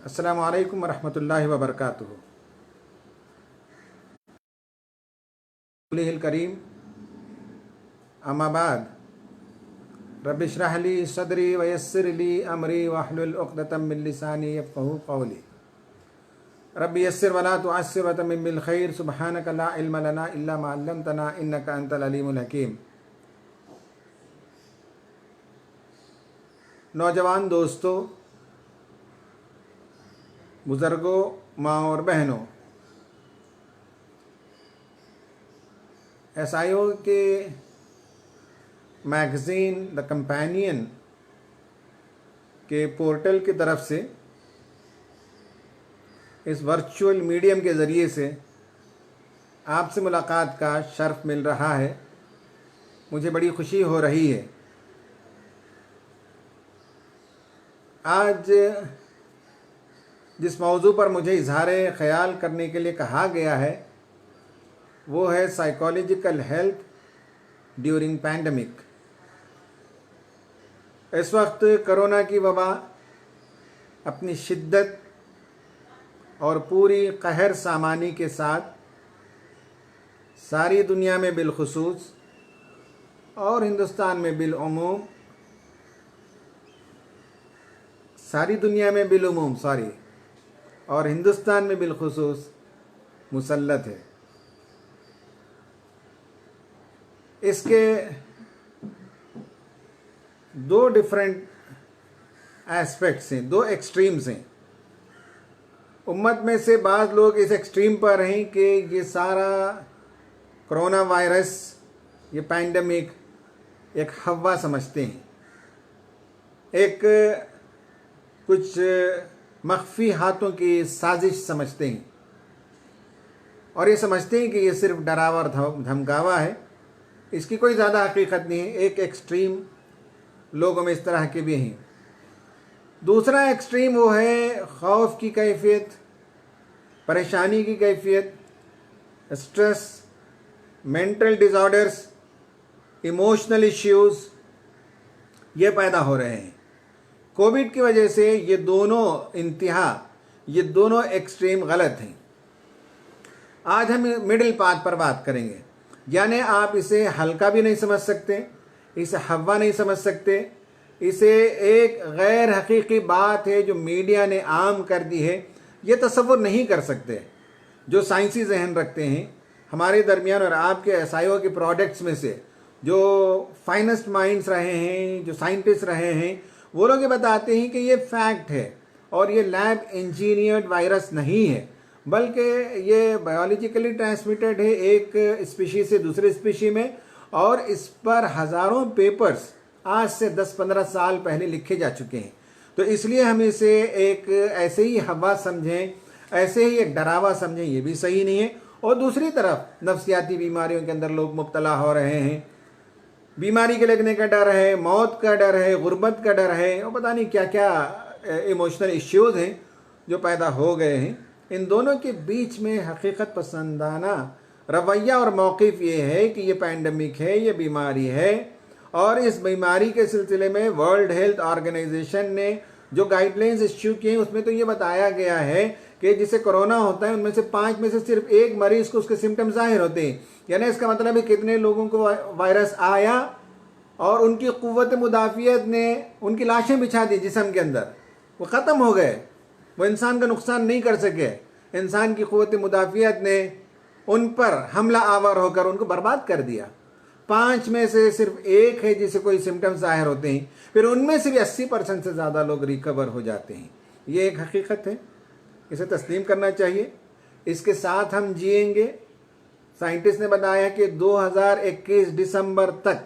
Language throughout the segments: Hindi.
अस्सलामु अलैकुम वरहमतुल्लाहि वबरकातुहू। करीम अम्मा बाद रब्बि इश्रह ली सदरी वयस्सिर ली अमरी वहलुल उक़दतम मिन लिसानी यफ़क़हू क़ौली। रब्बि यस्सिर वला तुअस्सिर वतमिम बिल खैर सुब्हानका ला इल्म लना इल्ला मा अल्लमतना इन्नका अंतल अलीमुल हकीम। नौजवान दोस्तों, बुज़ुर्गों, माँ और बहनों, एसआईओ के मैगज़ीन द कंपेनियन के पोर्टल की तरफ से इस वर्चुअल मीडियम के ज़रिए से आपसे मुलाकात का शर्फ मिल रहा है। मुझे बड़ी खुशी हो रही है। आज जिस मौजू पर मुझे इजहार ख़याल करने के लिए कहा गया है वो है साइकोलॉजिकल हेल्थ ड्यूरिंग पैंडमिक। इस वक्त कोरोना की वबा अपनी शिद्दत और पूरी कहर सामानी के साथ सारी दुनिया में बिलखुसूस और हिंदुस्तान में बिलउमूम और हिंदुस्तान में बिलखुसूस मुसल्लत है। इसके दो डिफरेंट एस्पेक्ट्स हैं, दो एक्सट्रीम्स हैं। उम्मत में से बाज़ लोग इस एक्सट्रीम पर हैं कि ये सारा कोरोना वायरस, ये पैंडमिक एक हवा समझते हैं, एक कुछ मख्फी हाथों की साजिश समझते हैं और ये समझते हैं कि ये सिर्फ डरावा और धमकावा है, इसकी कोई ज़्यादा हकीकत नहीं है। एक एक्सट्रीम लोगों में इस तरह के भी हैं। दूसरा एक्सट्रीम वो है खौफ की कैफियत, परेशानी की कैफियत, stress, mental disorders, emotional issues ये पैदा हो रहे हैं। कोविड की वजह से ये दोनों एक्सट्रीम गलत हैं। आज हम मिडिल पाथ पर बात करेंगे, यानी आप इसे हल्का भी नहीं समझ सकते, इसे हवा नहीं समझ सकते, इसे एक गैर हकीकी बात है जो मीडिया ने आम कर दी है, ये तसव्वुर नहीं कर सकते। जो साइंसी जहन रखते हैं हमारे दरमियान और आपके एसआईओ के प्रोडक्ट्स में से जो फाइनेस्ट माइंड्स रहे हैं, जो साइंटिस्ट रहे हैं, वो लोग ये बताते हैं कि ये फैक्ट है और ये लैब इंजीनियर्ड वायरस नहीं है, बल्कि ये बायोलॉजिकली ट्रांसमिटेड है एक स्पीशीज से दूसरे स्पीशी में, और इस पर हज़ारों पेपर्स आज से 10-15 साल पहले लिखे जा चुके हैं। तो इसलिए हम इसे एक ऐसे ही हवा समझें, ऐसे ही एक डरावा समझें, ये भी सही नहीं है। और दूसरी तरफ नफ्सियाती बीमारियों के अंदर लोग मुब्तला हो रहे हैं, बीमारी के लगने का डर है, मौत का डर है, गुर्बत का डर है, और पता नहीं क्या क्या इमोशनल इश्यूज़ हैं जो पैदा हो गए हैं। इन दोनों के बीच में हकीकत पसंदाना रवैया और मौक़िफ़ ये है कि ये पैंडमिक है, ये बीमारी है, और इस बीमारी के सिलसिले में वर्ल्ड हेल्थ ऑर्गेनाइजेशन ने जो गाइडलाइंस इश्यू किए हैं उसमें तो ये बताया गया है कि जिसे कोरोना होता है उनमें से 5 में से सिर्फ एक मरीज़ को उसके सिम्टम्स ज़ाहिर होते हैं। यानी इसका मतलब है कितने लोगों को वायरस आया और उनकी क़ुव्वत मुदाफ़ियत ने उनकी लाशें बिछा दी जिस्म के अंदर, वो ख़त्म हो गए, वो इंसान का नुकसान नहीं कर सके। इंसान की क़ुव्वत मुदाफ़ियत ने उन पर हमला आवर होकर उनको बर्बाद कर दिया। 5 में से सिर्फ एक है जिसे कोई सिम्टम्स ज़ाहिर होते हैं, फिर उनमें से भी 80% से ज़्यादा लोग रिकवर हो जाते हैं। ये एक हकीकत है, इसे तस्लीम करना चाहिए, इसके साथ हम जिएंगे। साइंटिस्ट ने बताया कि 2021 दिसंबर तक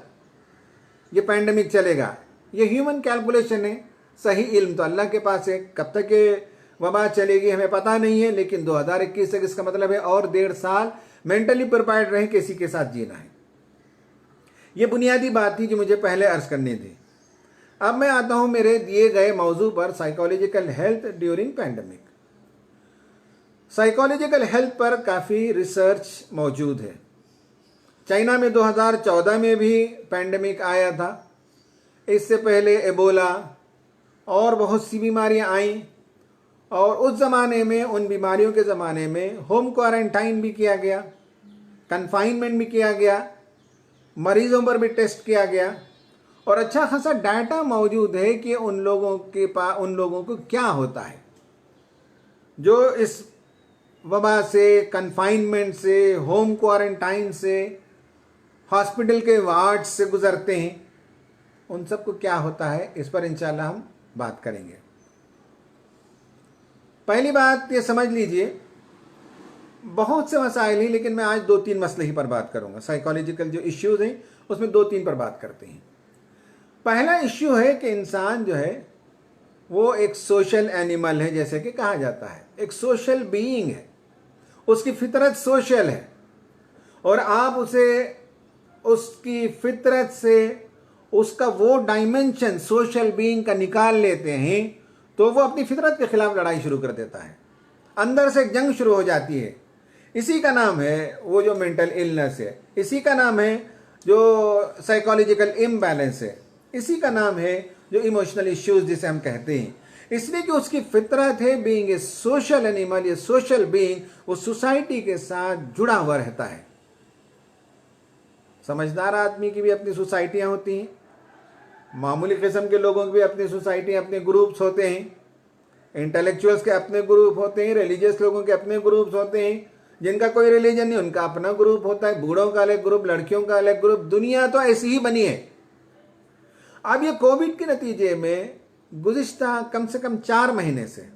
ये पैंडमिक चलेगा। ये ह्यूमन कैलकुलेशन है, सही इल्म तो अल्लाह के पास है। कब तक ये वबा चलेगी हमें पता नहीं है, लेकिन 2021 तक इसका मतलब है और 1.5 साल मेंटली प्रिपेयर्ड रहें किसी के साथ जीना है। ये बुनियादी बात थी जो मुझे पहले अर्ज करनी थी। अब मैं आता हूं मेरे दिए गए मौजू पर, psychological health during pandemic. Psychological health पर काफ़ी रिसर्च मौजूद है। चाइना में 2014 में भी पैंडमिक आया था, इससे पहले एबोला और बहुत सी बीमारियां आईं, और उस ज़माने में, उन बीमारियों के ज़माने में होम क्वारंटाइन भी किया गया, कन्फाइनमेंट भी किया गया, मरीजों पर भी टेस्ट किया गया और अच्छा खासा डाटा मौजूद है कि उन लोगों को क्या होता है जो इस वबा से, कन्फाइनमेंट से, होम क्वारंटाइन से, हॉस्पिटल के वार्ड से गुजरते हैं। उन सबको क्या होता है, इस पर इंशाल्लाह हम बात करेंगे। पहली बात ये समझ लीजिए, बहुत से मसाइल हैं, लेकिन मैं आज 2-3 मसले ही पर बात करूंगा। साइकोलॉजिकल जो इश्यूज हैं उसमें 2-3 पर बात करते हैं। पहला इश्यू है कि इंसान जो है वो एक सोशल एनिमल है, जैसे कि कहा जाता है, एक सोशल बीइंग है, उसकी फितरत सोशल है और आप उसे उसकी फितरत से उसका वो डायमेंशन सोशल बीइंग का निकाल लेते हैं तो वो अपनी फितरत के खिलाफ लड़ाई शुरू कर देता है, अंदर से एक जंग शुरू हो जाती है। इसी का नाम है वो जो मेंटल इलनेस है, इसी का नाम है जो साइकोलॉजिकल इम्बैलेंस है, इसी का नाम है जो इमोशनल इश्यूज जिसे हम कहते हैं। इसलिए कि उसकी फितरत है बीइंग ए सोशल एनिमल, ये सोशल बीइंग वो सोसाइटी के साथ जुड़ा हुआ रहता है। समझदार आदमी की भी अपनी सोसाइटियां होती हैं, मामूली किस्म के लोगों की भी अपनी सोसाइटियां, अपने ग्रुप्स होते हैं, इंटेलेक्चुअल्स के अपने ग्रुप होते हैं, रिलीजियस लोगों के अपने ग्रुप्स होते हैं, जिनका कोई रिलीजन नहीं उनका अपना ग्रुप होता है, बूढ़ों का अलग ग्रुप, लड़कियों का अलग ग्रुप। दुनिया तो ऐसी ही बनी है। अब ये कोविड के नतीजे में गुज़िश्ता कम से कम 4 महीने से,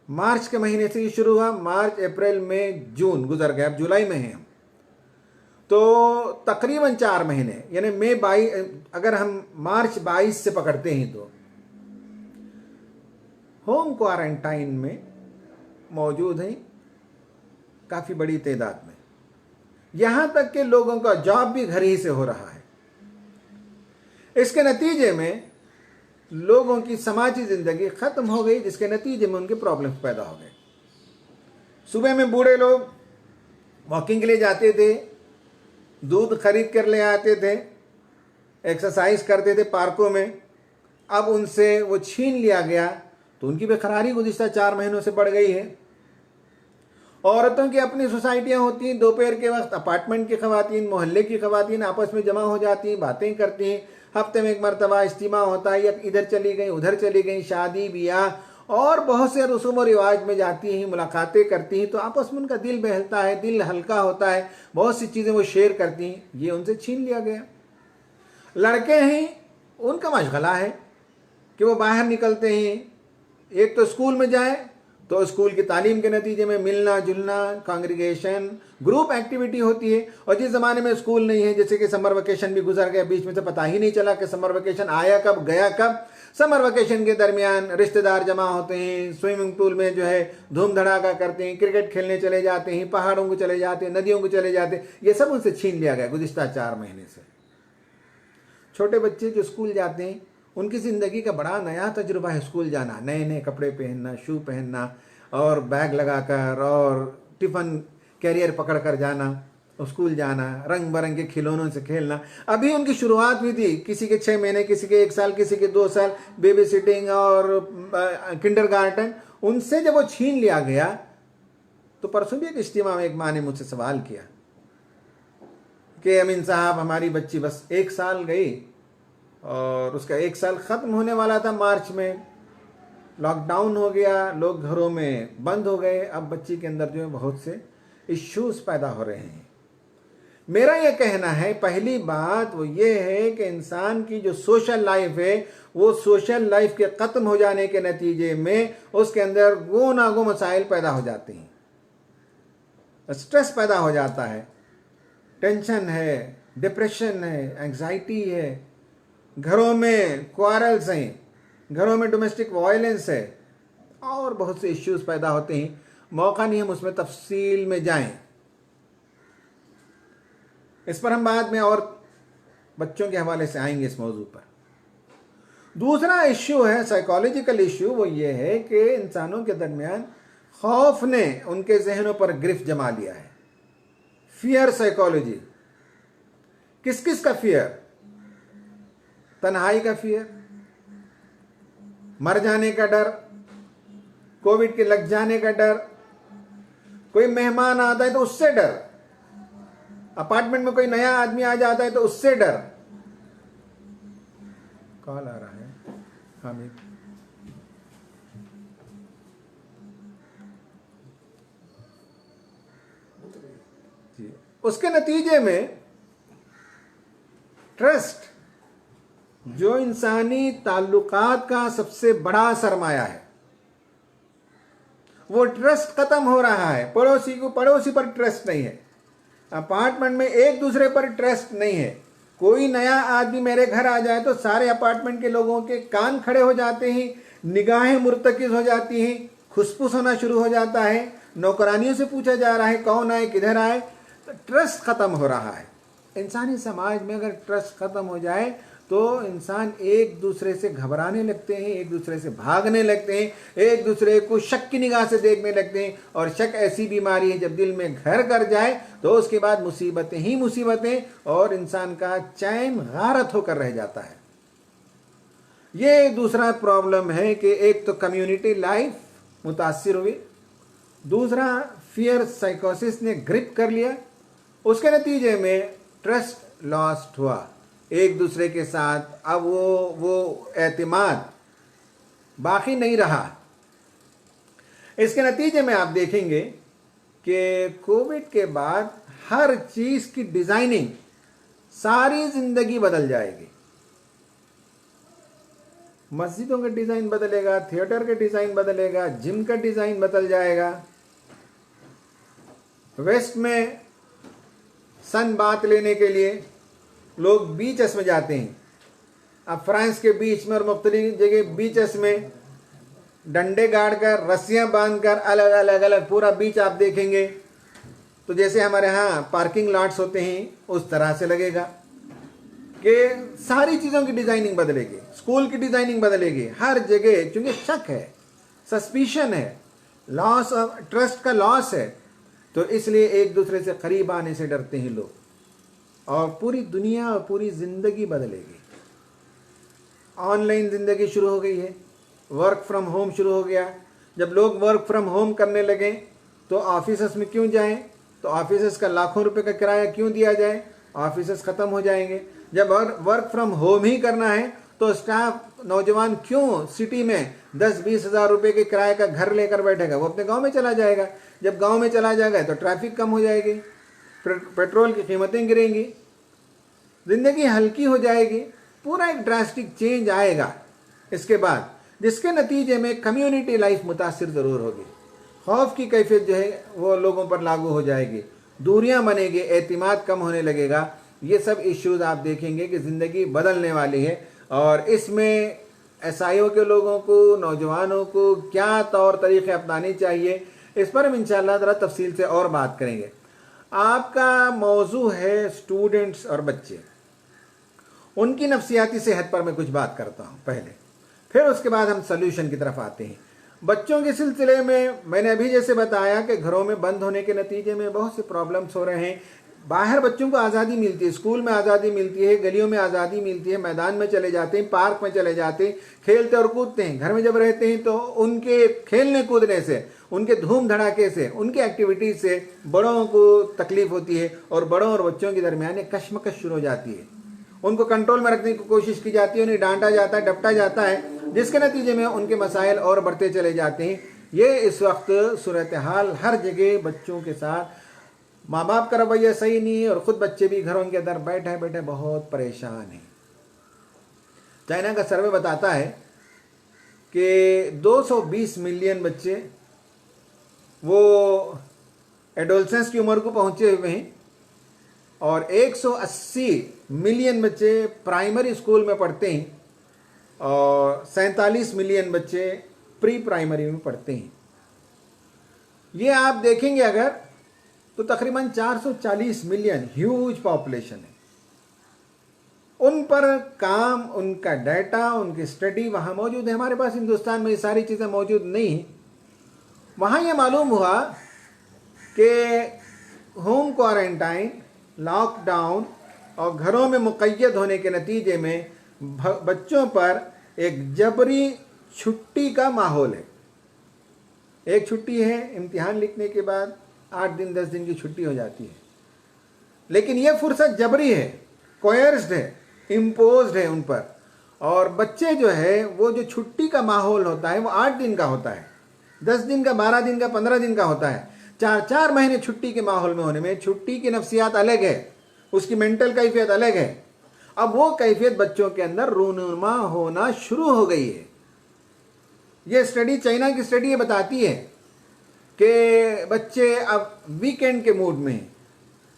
मार्च के महीने से ये शुरू हुआ, मार्च, अप्रैल, मई, जून गुजर गए, अब जुलाई में हैं हम, तो तकरीबन 4 महीने, यानी मई 22, अगर हम मार्च 22 से पकड़ते हैं तो होम क्वारंटाइन में मौजूद हैं काफ़ी बड़ी तादाद में। यहां तक कि लोगों का जॉब भी घर ही से हो रहा है। इसके नतीजे में लोगों की समाजी जिंदगी खत्म हो गई, जिसके नतीजे में उनके प्रॉब्लम्स पैदा हो गए। सुबह में बूढ़े लोग वॉकिंग के लिए जाते थे, दूध खरीद कर ले आते थे, एक्सरसाइज करते थे पार्कों में, अब उनसे वो छीन लिया गया तो उनकी बेकरारी गुज़िश्ता 4 महीनों से बढ़ गई है। औरतों की अपनी सोसाइटियां होती हैं, दोपहर के वक्त अपार्टमेंट की खवातीन, मोहल्ले की खवातीन आपस में जमा हो जाती हैं, बातें करती हैं, हफ्ते में एक मरतबा इज्तिमा होता है, या इधर चली गई उधर चली गई, शादी ब्याह और बहुत से रसूम और रिवाज में जाती हैं, मुलाकातें करती हैं, तो आपस में उनका दिल बहलता है, दिल हल्का होता है, बहुत सी चीज़ें वो शेयर करती हैं। ये उनसे छीन लिया गया। लड़के हैं, उनका मशगला है कि वो बाहर निकलते हैं, एक तो स्कूल में जाए तो स्कूल की तालीम के नतीजे में मिलना जुलना, कांग्रीगेशन, ग्रुप एक्टिविटी होती है। और जिस ज़माने में स्कूल नहीं है, जैसे कि समर वेकेशन भी गुजर गया, बीच में से पता ही नहीं चला कि समर वेकेशन आया कब गया कब। समर वेकेशन के दरमियान रिश्तेदार जमा होते हैं, स्विमिंग पूल में जो है धूम धड़ाका करते हैं, क्रिकेट खेलने चले जाते हैं, पहाड़ों को चले जाते हैं, नदियों को चले जाते हैं। ये सब उनसे छीन लिया गया गुज़िश्ता 4 महीने से। छोटे बच्चे जो स्कूल जाते हैं उनकी ज़िंदगी का बड़ा नया तजुर्बा है स्कूल जाना, नए नए कपड़े पहनना, शू पहनना और बैग लगाकर और टिफ़न कैरियर पकड़ कर जाना, स्कूल जाना, रंग बिरंगे खिलौनों से खेलना। अभी उनकी शुरुआत हुई थी, किसी के 6 महीने, किसी के 1 साल, किसी के 2 साल, बेबी सिटिंग और किंडरगार्टन। उनसे जब वो छीन लिया गया तो परसों भी एक इज्तिमा में एक माँ ने मुझसे सवाल किया कि अमीन साहब, हमारी बच्ची बस 1 साल गई और उसका 1 साल ख़त्म होने वाला था मार्च में, लॉकडाउन हो गया, लोग घरों में बंद हो गए, अब बच्ची के अंदर जो है बहुत से इश्यूज पैदा हो रहे हैं। मेरा यह कहना है, पहली बात वो ये है कि इंसान की जो सोशल लाइफ है, वो सोशल लाइफ के ख़त्म हो जाने के नतीजे में उसके अंदर गो ना गो मसाइल पैदा हो जाते हैं, स्ट्रेस पैदा हो जाता है, टेंशन है, डिप्रेशन है, एंग्जाइटी है, घरों में क्वारल्स हैं, घरों में डोमेस्टिक वायलेंस है और बहुत से इश्यूज पैदा होते हैं। मौका नहीं हम उसमें तफसील में जाएं, इस पर हम बाद में और बच्चों के हवाले से आएंगे इस मौजू पर। दूसरा इश्यू है साइकोलॉजिकल इश्यू, वो ये है कि इंसानों के दरमियान खौफ ने उनके जहनों पर गिरफ्त जमा लिया है। फियर साइकोलॉजी, किस किस का फियर? तन्हाई का फियर, मर जाने का डर, कोविड के लग जाने का डर, कोई मेहमान आता है तो उससे डर, अपार्टमेंट में कोई नया आदमी आ जाता है तो उससे डर। कॉल आ रहा है हामिद। जी, उसके नतीजे में ट्रस्ट जो इंसानी ताल्लुकात का सबसे बड़ा सरमाया है, वो ट्रस्ट खत्म हो रहा है। पड़ोसी पर ट्रस्ट नहीं है, अपार्टमेंट में एक दूसरे पर ट्रस्ट नहीं है। कोई नया आदमी मेरे घर आ जाए तो सारे अपार्टमेंट के लोगों के कान खड़े हो जाते हैं, निगाहें मुर्तकिज हो जाती हैं, खुसफुस होना शुरू हो जाता है, नौकरानियों से पूछा जा रहा है कौन आए किधर आए। तो ट्रस्ट खत्म हो रहा है। इंसानी समाज में अगर ट्रस्ट खत्म हो जाए तो इंसान एक दूसरे से घबराने लगते हैं, एक दूसरे से भागने लगते हैं, एक दूसरे को शक की निगाह से देखने लगते हैं। और शक ऐसी बीमारी है जब दिल में घर कर जाए तो उसके बाद मुसीबतें ही मुसीबतें, और इंसान का चैन गारत होकर रह जाता है। ये दूसरा प्रॉब्लम है कि एक तो कम्युनिटी लाइफ मुतासिर हुई, दूसरा फियर साइकोसिस ने ग्रिप कर लिया, उसके नतीजे में ट्रस्ट लॉस्ट हुआ एक दूसरे के साथ। अब वो एतमाद बाकी नहीं रहा। इसके नतीजे में आप देखेंगे कि कोविड के बाद हर चीज की डिजाइनिंग, सारी जिंदगी बदल जाएगी। मस्जिदों का डिजाइन बदलेगा, थिएटर का डिजाइन बदलेगा, जिम का डिजाइन बदल जाएगा। वेस्ट में सन बात लेने के लिए लोग बीचेस में जाते हैं। अब फ्रांस के बीच में और मुख्तलिफ जगह बीचेस में डंडे गाड़ कर, रस्सियां बांधकर अलग अलग पूरा बीच आप देखेंगे तो जैसे हमारे यहाँ पार्किंग लॉट्स होते हैं उस तरह से लगेगा कि सारी चीज़ों की डिजाइनिंग बदलेगी, स्कूल की डिजाइनिंग बदलेगी हर जगह, क्योंकि शक है, सस्पिशन है, लॉस ऑफ ट्रस्ट का लॉस है। तो इसलिए एक दूसरे से करीब आने से डरते हैं लोग, और पूरी दुनिया और पूरी ज़िंदगी बदलेगी। ऑनलाइन ज़िंदगी शुरू हो गई है, वर्क फ्रॉम होम शुरू हो गया। जब लोग वर्क फ्रॉम होम करने लगे तो ऑफिसेस में क्यों जाएं, तो ऑफिसेस का लाखों रुपए का किराया क्यों दिया जाए, ऑफिसेस ख़त्म हो जाएंगे। जब वर्क फ्रॉम होम ही करना है तो स्टाफ नौजवान क्यों सिटी में 10-20 हज़ार रुपये के किराए का घर लेकर बैठेगा, वो अपने गाँव में चला जाएगा। जब गाँव में चला जाएगा तो ट्रैफिक कम हो जाएगी, पेट्रोल की कीमतें गिरेंगी, ज़िंदगी हल्की हो जाएगी, पूरा एक ड्रास्टिक चेंज आएगा इसके बाद, जिसके नतीजे में कम्युनिटी लाइफ मुतासिर ज़रूर होगी। खौफ की कैफियत जो है वो लोगों पर लागू हो जाएगी, दूरियां बनेगी, एतमाद कम होने लगेगा। ये सब इश्यूज आप देखेंगे कि ज़िंदगी बदलने वाली है। और इसमें ईसाइयों के लोगों को, नौजवानों को क्या तौर तरीक़े अपनाने चाहिए, इस पर हम इंशाअल्लाह ज़रा तफसील से और बात करेंगे। आपका मौजू है स्टूडेंट्स और बच्चे, उनकी नफ्सियाती सेहत पर मैं कुछ बात करता हूँ पहले, फिर उसके बाद हम सल्यूशन की तरफ आते हैं। बच्चों के सिलसिले में मैंने अभी जैसे बताया कि घरों में बंद होने के नतीजे में बहुत से प्रॉब्लम्स हो रहे हैं। बाहर बच्चों को आज़ादी मिलती है, स्कूल में आज़ादी मिलती है, गलियों में आज़ादी मिलती है, मैदान में चले जाते हैं, पार्क में चले जाते हैं, खेलते और कूदते हैं। घर में जब रहते हैं तो उनके खेलने कूदने से, उनके धूम धड़ाके से, उनके एक्टिविटीज़ से बड़ों को तकलीफ होती है, और बड़ों और बच्चों के दरमियान एक कश्मकश शुरू हो जाती है। उनको कंट्रोल में रखने की कोशिश की जाती है, उन्हें डांटा जाता है, डपटा जाता है, जिसके नतीजे में उनके मसाइल और बढ़ते चले जाते हैं। ये इस वक्त सूरत हाल हर जगह बच्चों के साथ, माँ बाप का रवैया सही नहीं है और ख़ुद बच्चे भी घरों के अंदर बैठे बैठे बहुत परेशान हैं। चाइना का सर्वे बताता है कि 220 मिलियन बच्चे वो एडोलसेंस की उम्र को पहुँचे हुए हैं, और 180 मिलियन बच्चे प्राइमरी स्कूल में पढ़ते हैं, और 47 मिलियन बच्चे प्री प्राइमरी में पढ़ते हैं। ये आप देखेंगे अगर तो तकरीबन 440 मिलियन ह्यूज पॉपुलेशन है। उन पर काम, उनका डाटा, उनकी स्टडी वहाँ मौजूद है। हमारे पास हिंदुस्तान में ये सारी चीज़ें मौजूद नहीं हैं। वहाँ ये मालूम हुआ कि होम क्वारंटाइन, लॉकडाउन और घरों में मुक़य्यद होने के नतीजे में बच्चों पर एक जबरी छुट्टी का माहौल है। एक छुट्टी है, इम्तिहान लिखने के बाद 8 दिन 10 दिन की छुट्टी हो जाती है, लेकिन ये फुर्सत जबरी है, कोयर्स्ड है, इम्पोज्ड है उन पर। और बच्चे जो है वो जो छुट्टी का माहौल होता है वो 8 दिन का होता है, 10 दिन का, 12 दिन का, 15 दिन का होता है। 4-4 महीने छुट्टी के माहौल में होने में छुट्टी की नफ्सियात अलग है, उसकी मेंटल कैफियत अलग है। अब वो कैफियत बच्चों के अंदर रूनुमा होना शुरू हो गई है। ये स्टडी, चाइना की स्टडी ये बताती है कि बच्चे अब वीकेंड के मूड में,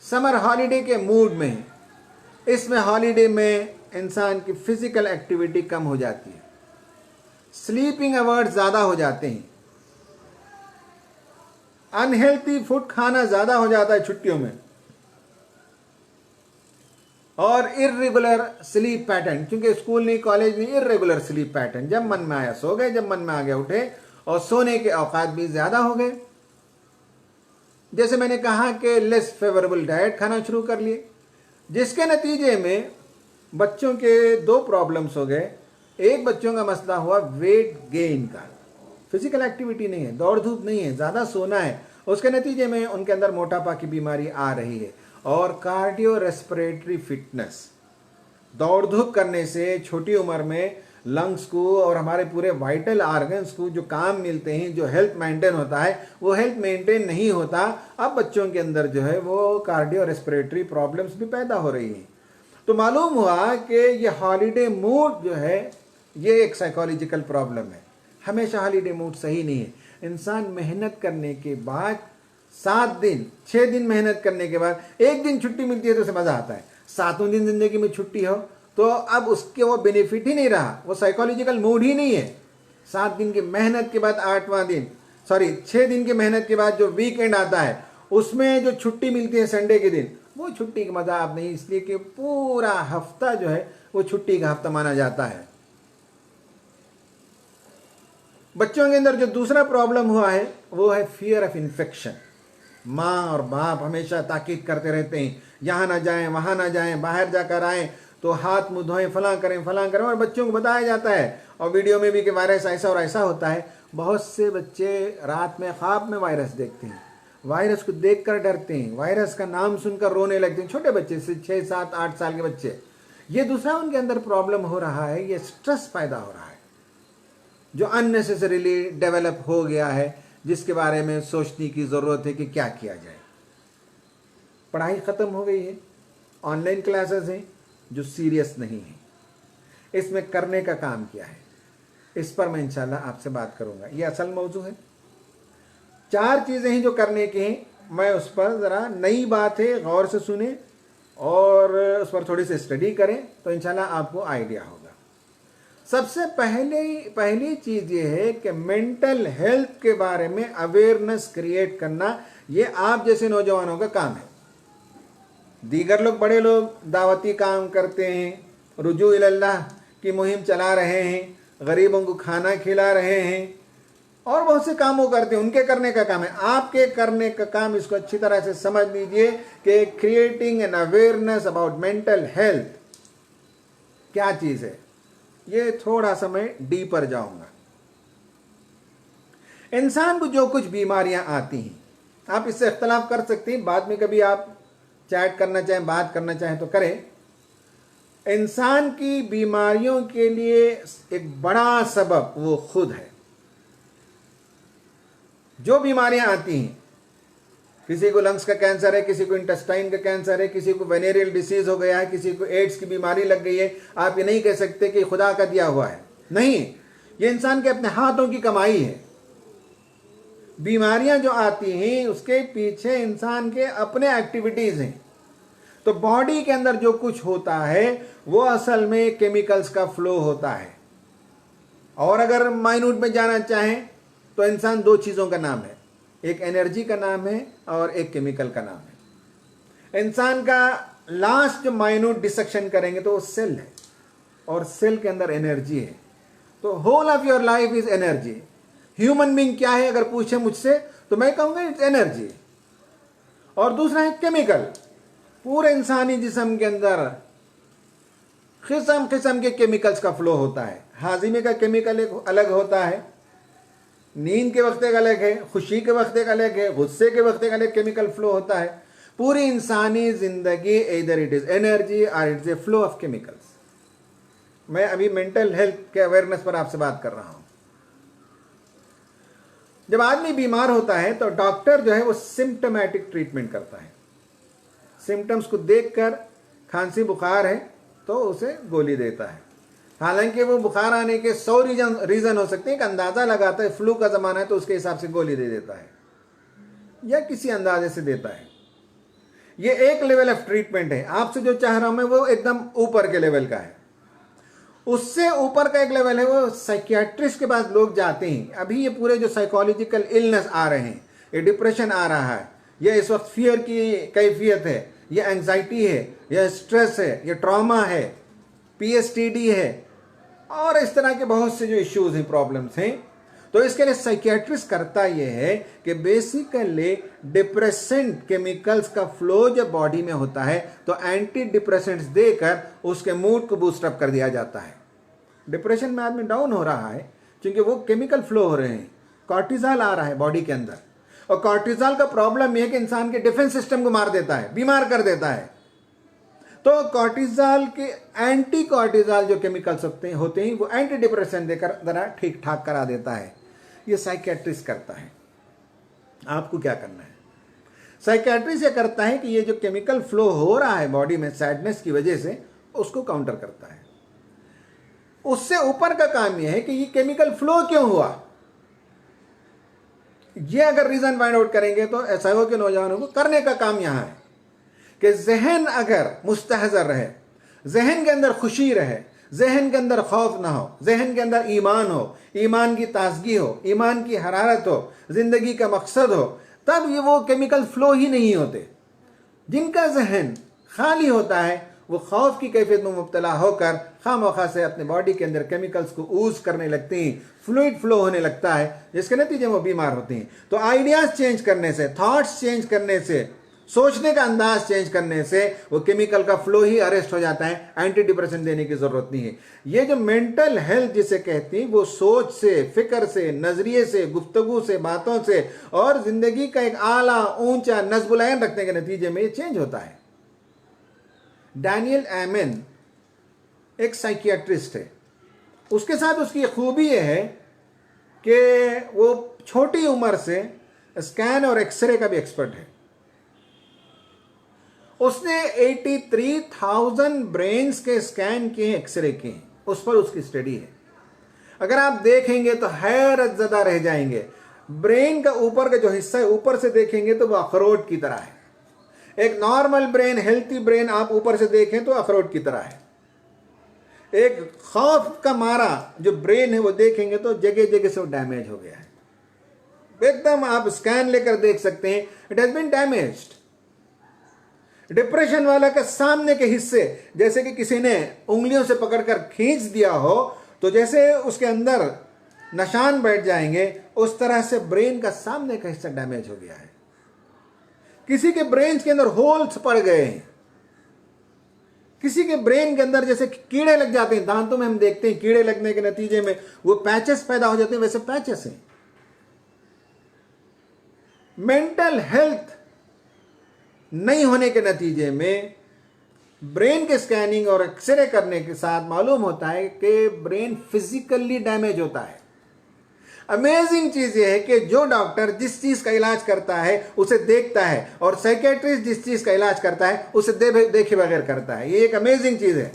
समर हॉलीडे के मूड में, इसमें हॉलीडे में इंसान की फिजिकल एक्टिविटी कम हो जाती है, स्लीपिंग आवर्स ज़्यादा हो जाते हैं, अनहेल्थी फूड खाना ज़्यादा हो जाता है छुट्टियों में, और इर्रेगुलर स्लीप पैटर्न, क्योंकि स्कूल नहीं कॉलेज नहीं, इर्रेगुलर स्लीप पैटर्न, जब मन में आया सो गए, जब मन में आ गया उठे, और सोने के औकात भी ज़्यादा हो गए। जैसे मैंने कहा कि लेस फेवरेबल डाइट खाना शुरू कर लिए, जिसके नतीजे में बच्चों के 2 प्रॉब्लम्स हो गए। एक, बच्चों का मसला हुआ वेट गेन का, फिजिकल एक्टिविटी नहीं है, दौड़ धूप नहीं है, ज़्यादा सोना है, उसके नतीजे में उनके अंदर मोटापा की बीमारी आ रही है। और कार्डियो रेस्पिरेटरी फिटनेस, दौड़ धूप करने से छोटी उम्र में लंग्स को और हमारे पूरे वाइटल ऑर्गन्स को जो काम मिलते हैं, जो हेल्थ मेंटेन होता है, वो हेल्थ मेंटेन नहीं होता। अब बच्चों के अंदर जो है वो कार्डियो रेस्पिरेटरी प्रॉब्लम्स भी पैदा हो रही हैं। तो मालूम हुआ कि ये हॉलीडे मूड जो है ये एक साइकोलॉजिकल प्रॉब्लम है। हमेशा हॉलीडे मूड सही नहीं है। इंसान मेहनत करने के बाद 7 दिन 6 दिन मेहनत करने के बाद 1 दिन छुट्टी मिलती है तो उसे मज़ा आता है। 7वें दिन ज़िंदगी में छुट्टी हो तो अब उसके वो बेनिफिट ही नहीं रहा, वो साइकोलॉजिकल मूड ही नहीं है। 7 दिन की मेहनत के बाद 8वां दिन, 6 दिन की मेहनत के बाद जो वीकेंड आता है उसमें जो छुट्टी मिलती है संडे के दिन, वो छुट्टी का मज़ा आप नहीं, इसलिए कि पूरा हफ्ता जो है वो छुट्टी का हफ्ता माना जाता है। बच्चों के अंदर जो दूसरा प्रॉब्लम हुआ है वो है फियर ऑफ इन्फेक्शन। माँ और बाप हमेशा ताकीद करते रहते हैं, यहाँ ना जाएं, वहाँ ना जाएं, बाहर जाकर आएँ तो हाथ मुँह धोएं, फलां करें, और बच्चों को बताया जाता है और वीडियो में भी कि वायरस ऐसा और ऐसा होता है। बहुत से बच्चे रात में ख्वाब में वायरस देखते हैं, वायरस को देखकर डरते हैं, वायरस का नाम सुनकर रोने लगते हैं, छोटे बच्चे से 6, 7, 8 साल के बच्चे। ये दूसरा उनके अंदर प्रॉब्लम हो रहा है, ये स्ट्रेस पैदा हो रहा है जो अननेसेसरीली डेवलप हो गया है, जिसके बारे में सोचने की ज़रूरत है कि क्या किया जाए। पढ़ाई ख़त्म हो गई है, ऑनलाइन क्लासेस हैं जो सीरियस नहीं है, इसमें करने का काम क्या है, इस पर मैं इंशाल्लाह आपसे बात करूंगा। ये असल मौजू है। 4 चीज़ें हैं जो करने की हैं, मैं उस पर ज़रा नई बात है, गौर से सुने और उस पर थोड़ी सी स्टडी करें तो इंशाल्लाह आपको आइडिया होगा। सबसे पहली चीज़ ये है कि मेंटल हेल्थ के बारे में अवेयरनेस क्रिएट करना, ये आप जैसे नौजवानों का काम है। दीगर लोग, बड़े लोग दावती काम करते हैं, रुजू इल्लाह की मुहिम चला रहे हैं, गरीबों को खाना खिला रहे हैं और बहुत से काम वो करते हैं, उनके करने का काम है। आपके करने का काम, इसको अच्छी तरह से समझ लीजिए कि creating an awareness about mental health क्या चीज़ है। ये थोड़ा सा मैं डीपर जाऊंगा। इंसान को जो कुछ बीमारियां आती हैं, आप इससे इख्तलाफ कर सकते हैं, बाद में कभी आप चैट करना चाहें, बात करना चाहें तो करें। इंसान की बीमारियों के लिए एक बड़ा सबब वो खुद है। जो बीमारियां आती हैं, किसी को लंग्स का कैंसर है, किसी को इंटेस्टाइन का कैंसर है, किसी को वेनेरियल डिसीज हो गया है, किसी को एड्स की बीमारी लग गई है, आप ये नहीं कह सकते कि खुदा का दिया हुआ है, नहीं, ये इंसान के अपने हाथों की कमाई है। बीमारियां जो आती हैं उसके पीछे इंसान के अपने एक्टिविटीज हैं। तो बॉडी के अंदर जो कुछ होता है वो असल में केमिकल्स का फ्लो होता है। और अगर माइन्यूट में जाना चाहें तो इंसान 2 चीज़ों का नाम है, एक एनर्जी का नाम है और एक केमिकल का नाम है। इंसान का लास्ट माइन्यूट डिसेक्शन करेंगे तो वो सेल है और सेल के अंदर एनर्जी है। तो whole of your life is energy. Human being क्या है अगर पूछे मुझसे तो मैं कहूँगा इट्स एनर्जी। और दूसरा है केमिकल। पूरे इंसानी जिस्म के अंदर किस्म किस्म के केमिकल्स का फ्लो होता है। हाजिमे का केमिकल एक अलग होता है, नींद के वक्त एक अलग है, खुशी के वक्त एक अलग है, गुस्से के वक्त एक अलग केमिकल फ्लो होता है। पूरी इंसानी जिंदगी इधर इट इज एनर्जी और it's a flow of chemicals. मैं अभी मेंटल हेल्थ के अवेयरनेस पर आपसे बात कर रहा हूं। जब आदमी बीमार होता है तो डॉक्टर जो है वो सिम्टोमेटिक ट्रीटमेंट करता है। सिम्टम्स को देखकर खांसी बुखार है तो उसे गोली देता है। हालांकि वो बुखार आने के 100 रीजन हो सकते हैं, एक अंदाजा लगाता है, फ्लू का जमाना है तो उसके हिसाब से गोली दे देता है या किसी अंदाजे से देता है। ये एक लेवल ऑफ ट्रीटमेंट है। आपसे जो चाह रहा हूं मैं वो एकदम ऊपर के लेवल का है। उससे ऊपर का एक लेवल है, वो साइकियाट्रिस्ट के पास लोग जाते हैं। अभी ये पूरे जो साइकोलॉजिकल इलनेस आ रहे हैं, ये डिप्रेशन आ रहा है, ये इस वक्त फियर की कैफियत है, ये एंजाइटी है, ये स्ट्रेस है, ये ट्रॉमा है, PSTD है और इस तरह के बहुत से जो इश्यूज हैं, प्रॉब्लम्स हैं। तो इसके लिए साइकियाट्रिस्ट करता यह है कि बेसिकली डिप्रेसेंट केमिकल्स का फ्लो जब बॉडी में होता है तो एंटी डिप्रेसेंट्स देकर उसके मूड को बूस्टअप कर दिया जाता है। डिप्रेशन में आदमी डाउन हो रहा है क्योंकि वो केमिकल फ्लो हो रहे हैं, कॉर्टिजॉल आ रहा है बॉडी के अंदर। और कॉर्टिजॉल का प्रॉब्लम यह है कि इंसान के डिफेंस सिस्टम को मार देता है, बीमार कर देता है। तो कॉर्टिजॉल के एंटी कॉर्टिजॉल जो केमिकल्स होते हैं वो एंटी डिप्रेशन देकर जरा ठीक ठाक करा देता है। ये साइकियाट्रिस्ट करता है। आपको क्या करना है? साइकियाट्रिस्ट ये करता है कि ये जो केमिकल फ्लो हो रहा है बॉडी में सैडनेस की वजह से, उसको काउंटर करता है। उससे ऊपर का काम यह है कि ये केमिकल फ्लो क्यों हुआ, ये अगर रीजन फाइंड आउट करेंगे तो SIO के नौजवानों को करने का काम यहां है कि जहन अगर मुस्तहज़र रहे, जहन के अंदर खुशी रहे, जहन के अंदर खौफ ना हो, जहन के अंदर ईमान हो, ईमान की ताजगी हो, ईमान की हरारत हो, जिंदगी का मकसद हो, तब ये वो केमिकल फ्लो ही नहीं होते। जिनका जहन खाली होता है वो खौफ की कैफियत में मुब्तला होकर खामखा से अपने बॉडी के अंदर केमिकल्स को ऊज करने लगते हैं, फ्लूइड फ्लो होने लगता है, जिसके नतीजे में वो बीमार होते हैं। तो आइडियाज चेंज करने से, थॉट्स चेंज करने से, सोचने का अंदाज चेंज करने से वो केमिकल का फ्लो ही अरेस्ट हो जाता है। एंटी डिप्रेशन देने की जरूरत नहीं है। ये जो मेंटल हेल्थ जिसे कहती है वो सोच से, फिक्र से, नजरिए से, गुफ्तगू से, बातों से और जिंदगी का एक आला ऊंचा नज़्ब-उल-ऐन रखने के नतीजे में ये चेंज होता है। डैनियल एमन एक साइकियाट्रिस्ट है। उसके साथ उसकी खूबी यह है कि वो छोटी उम्र से स्कैन और एक्सरे का भी एक्सपर्ट है। उसने 83,000 ब्रेन्स के स्कैन किए, एक्सरे किए, उस पर उसकी स्टडी है। अगर आप देखेंगे तो हैरत ज़दा रह जाएंगे। ब्रेन का ऊपर का जो हिस्सा है, ऊपर से देखेंगे तो वो अखरोट की तरह है। एक नॉर्मल ब्रेन, हेल्थी ब्रेन आप ऊपर से देखें तो अखरोट की तरह है। एक खौफ का मारा जो ब्रेन है वो देखेंगे तो जगह जगह से वो डैमेज हो गया है। एकदम आप स्कैन लेकर देख सकते हैं, it has been damaged. Depression वाला का सामने के हिस्से जैसे कि किसी ने उंगलियों से पकड़कर खींच दिया हो तो जैसे उसके अंदर निशान बैठ जाएंगे, उस तरह से ब्रेन का सामने का हिस्सा डैमेज हो गया है। किसी के ब्रेन के अंदर होल्स पड़ गए हैं, किसी के ब्रेन के अंदर जैसे कीड़े लग जाते हैं, दांतों में हम देखते हैं कीड़े लगने के नतीजे में वो पैचेस पैदा हो जाते हैं, वैसे पैचेस हैं। मेंटल हेल्थ नहीं होने के नतीजे में ब्रेन के स्कैनिंग और एक्सरे करने के साथ मालूम होता है कि ब्रेन फिजिकली डैमेज होता है। अमेजिंग चीज यह है कि जो डॉक्टर जिस चीज का इलाज करता है उसे देखता है और साइकियाट्रिस्ट जिस चीज का इलाज करता है उसे देखे बगैर करता है। ये एक अमेजिंग चीज है।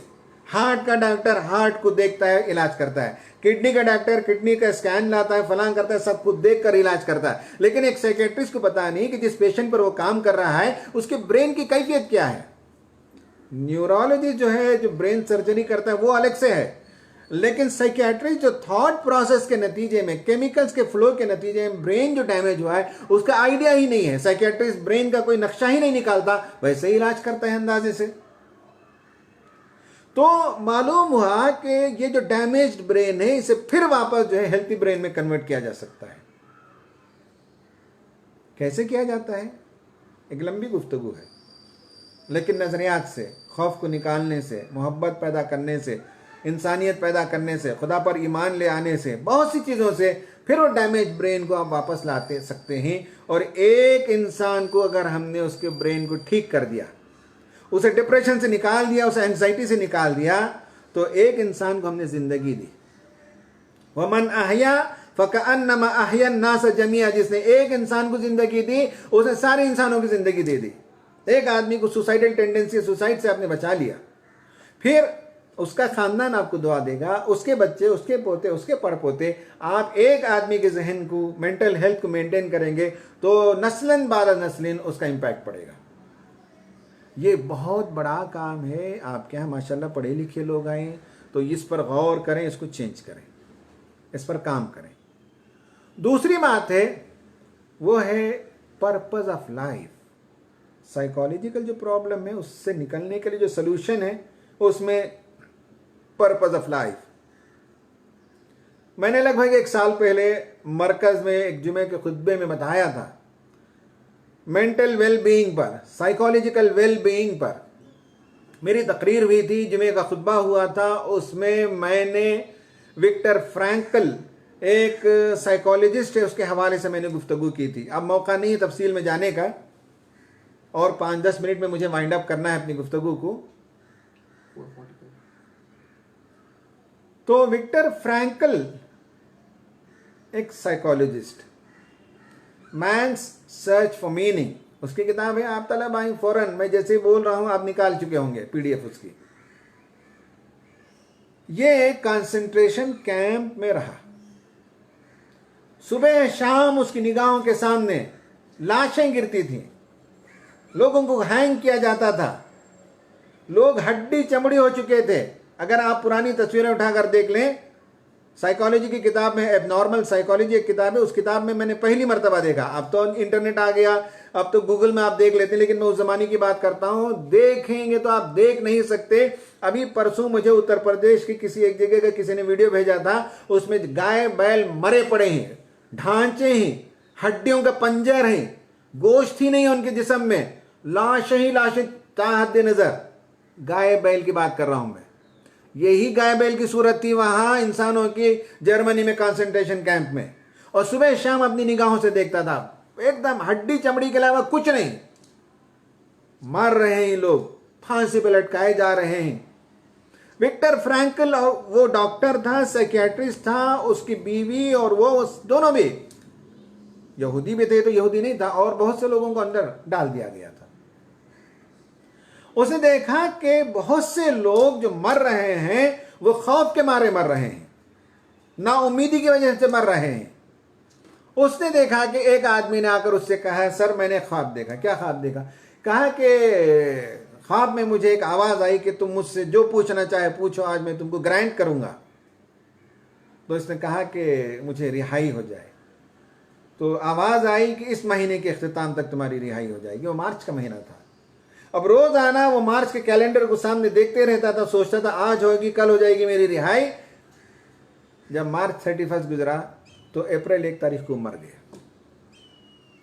हार्ट का डॉक्टर हार्ट को देखता है, इलाज करता है। किडनी का डॉक्टर किडनी का स्कैन लाता है, फलां करता है, सब कुछ देख कर इलाज करता है। लेकिन एक साइकियाट्रिस्ट को पता नहीं कि जिस पेशेंट पर वो काम कर रहा है उसके ब्रेन की कैफियत क्या है। न्यूरोलॉजिस्ट जो है, जो ब्रेन सर्जरी करता है, वो अलग से है, लेकिन साइकियाट्रिस्ट जो थॉट प्रोसेस के नतीजे में, केमिकल्स के फ्लो के नतीजे में ब्रेन जो डैमेज हुआ है उसका आइडिया ही नहीं है। साइकियाट्रिस्ट ब्रेन का कोई नक्शा ही नहीं निकालता, वैसे ही इलाज करता है अंदाजे से। तो मालूम हुआ कि ये जो डैमेज्ड ब्रेन है इसे फिर वापस जो है हेल्थी ब्रेन में कन्वर्ट किया जा सकता है। कैसे किया जाता है एक लंबी गुफ्तगू है, लेकिन नजरियात से, खौफ को निकालने से, मोहब्बत पैदा करने से, इंसानियत पैदा करने से, खुदा पर ईमान ले आने से, बहुत सी चीज़ों से फिर वो डैमेज ब्रेन को आप वापस लाते सकते हैं। और एक इंसान को अगर हमने उसके ब्रेन को ठीक कर दिया, उसे डिप्रेशन से निकाल दिया, उसे एंजाइटी से निकाल दिया, तो एक इंसान को हमने जिंदगी दी। वमन अहया फकअन्नमा अहया अन्नास जमीआ, जिसने एक इंसान को जिंदगी दी उसने सारे इंसानों की जिंदगी दे दी। एक आदमी को सुसाइडल टेंडेंसी, सुसाइड से आपने बचा लिया, फिर उसका खानदान आपको दुआ देगा, उसके बच्चे, उसके पोते, उसके पड़पोते। आप एक आदमी के जहन को, मेंटल हेल्थ को मेंटेन करेंगे तो नस्लन बाद नस्लिन उसका इंपैक्ट पड़ेगा। ये बहुत बड़ा काम है। आप क्या माशाल्लाह पढ़े लिखे लोग आए, तो इस पर गौर करें, इसको चेंज करें, इस पर काम करें। दूसरी बात है वो है पर्पस ऑफ लाइफ। साइकोलॉजिकल जो प्रॉब्लम है उससे निकलने के लिए जो सलूशन है उसमें पर्पस ऑफ लाइफ। मैंने लगभग 1 साल पहले मरकज में एक जुमे के खुतबे में बताया था मेंटल वेल बीइंग पर, साइकोलॉजिकल वेल बीइंग पर मेरी तकरीर हुई थी, जुमे का खुतबा हुआ था। उसमें मैंने विक्टर फ्रैंकल, एक साइकोलॉजिस्ट है, उसके हवाले से मैंने गुफ्तगू की थी। अब मौका नहीं तफसील में जाने का, और 5-10 मिनट में मुझे वाइंड अप करना है अपनी गुफ्तगू को। तो विक्टर फ्रैंकल एक psychologist, man's search for meaning, उसकी किताब है, आप तलब आई फौरन, मैं जैसे बोल रहा हूं आप निकाल चुके होंगे पीडीएफ उसकी। ये कंसंट्रेशन कैंप में रहा, सुबह शाम उसकी निगाहों के सामने लाशें गिरती थीं, लोगों को हैंग किया जाता था, लोग हड्डी चमड़ी हो चुके थे। अगर आप पुरानी तस्वीरें उठाकर देख लें, साइकोलॉजी की किताब में, एबनॉर्मल साइकोलॉजी एक किताब है, उस किताब में मैंने पहली मर्तबा देखा। अब तो इंटरनेट आ गया, अब तो गूगल में आप देख लेते हैं, लेकिन मैं उस जमाने की बात करता हूं। देखेंगे तो आप देख नहीं सकते। अभी परसों मुझे उत्तर प्रदेश की किसी एक जगह का किसी ने वीडियो भेजा था, उसमें गाय बैल मरे पड़े हैं, ढांचे हैं, हड्डियों का पंजर हैं, गोश्त ही नहीं है उनके जिस्म में, लाशें ही लाशें ताहद नजर। गाय बैल की बात कर रहा हूं मैं। यही गाय बैल की सूरत थी वहां इंसानों की, जर्मनी में कंसंट्रेशन कैंप में। और सुबह शाम अपनी निगाहों से देखता था, एकदम हड्डी चमड़ी के अलावा कुछ नहीं। मर रहे हैं लोग, फांसी पे लटकाए जा रहे हैं। विक्टर फ्रैंकल, और वो डॉक्टर था, साइकियाट्रिस्ट था, उसकी बीवी और वो दोनों भी यहूदी भी थे, तो यहूदी नहीं था, और बहुत से लोगों को अंदर डाल दिया गया था। उसने देखा कि बहुत से लोग जो मर रहे हैं वो खौफ के मारे मर रहे हैं, ना उम्मीदी की वजह से मर रहे हैं। उसने देखा कि एक आदमी ने आकर उससे कहा, सर मैंने ख्वाब देखा। क्या ख्वाब देखा? कहा कि ख्वाब में मुझे एक आवाज आई कि तुम मुझसे जो पूछना चाहे पूछो, आज मैं तुमको ग्रांट करूंगा। तो इसने कहा कि मुझे रिहाई हो जाए। तो आवाज आई कि इस महीने के इख्तिताम तक तुम्हारी रिहाई हो जाएगी। वो मार्च का महीना था। अब रोज आना वो मार्च के कैलेंडर को सामने देखते रहता था, सोचता था आज होगी, कल हो जाएगी मेरी रिहाई। जब मार्च 31 गुजरा तो अप्रैल 1 तारीख को मर गया।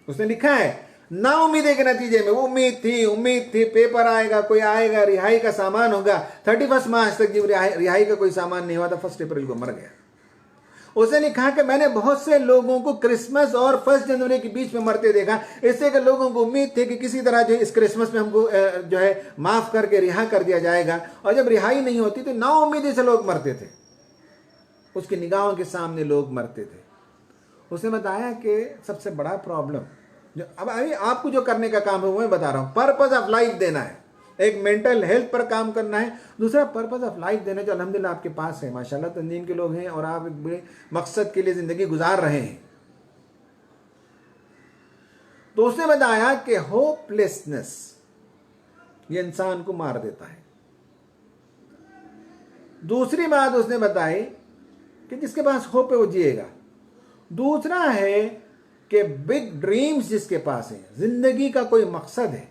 उसने लिखा है ना उम्मीदें के नतीजे में, वो उम्मीद थी पेपर आएगा, कोई आएगा, रिहाई का सामान होगा। 31 मार्च तक जब रिहाई का कोई सामान नहीं हुआ था, 1 अप्रैल को मर गया। उसने लिखा कि मैंने बहुत से लोगों को क्रिसमस और 1 जनवरी के बीच में मरते देखा, इससे कि लोगों को उम्मीद थी कि किसी तरह जो इस क्रिसमस में हमको जो है माफ करके रिहा कर दिया जाएगा। और जब रिहाई नहीं होती तो नाउम्मीदी से लोग मरते थे, उसकी निगाहों के सामने लोग मरते थे। उसने बताया कि सबसे बड़ा प्रॉब्लम जो अब अभी आपको जो करने का काम है वो मैं बता रहा हूँ, पर्पस ऑफ लाइफ देना है। एक मेंटल हेल्थ पर काम करना है, दूसरा पर्पस ऑफ लाइफ देना, जो अल्हम्दुलिल्लाह आपके पास है, माशाल्लाह तंजीम के लोग हैं और आप एक बड़े मकसद के लिए जिंदगी गुजार रहे हैं। तो उसने बताया कि होपलेसनेस ये इंसान को मार देता है। दूसरी बात उसने बताई कि जिसके पास होप है वो जिएगा। दूसरा है कि बिग ड्रीम्स जिसके पास है, जिंदगी का कोई मकसद है,